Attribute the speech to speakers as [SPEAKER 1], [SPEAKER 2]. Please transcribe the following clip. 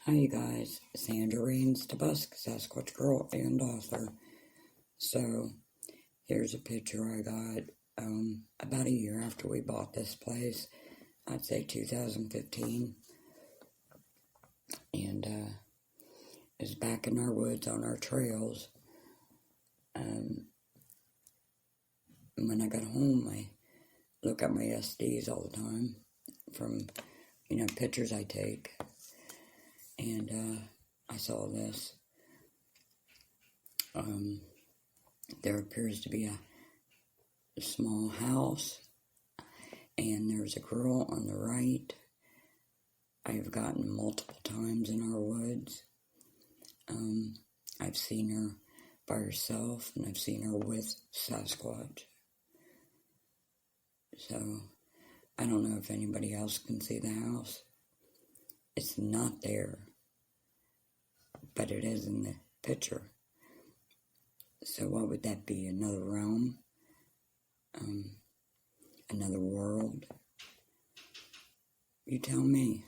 [SPEAKER 1] Hi you guys, Sandra Rains DeBusk, Sasquatch Girl and author. So, here's a picture I got about a year after we bought this place. I'd say 2015. And it was back in our woods on our trails. When I got home, I look at my SDs all the time from, pictures I take. And I saw this. There appears to be a small house, and there's a girl on the right. I have gotten multiple times in our woods. I've seen her by herself, and I've seen her with Sasquatch. So, I don't know if anybody else can see the house. It's not there, but it is in the picture. So what would that be? Another realm? Another world? You tell me.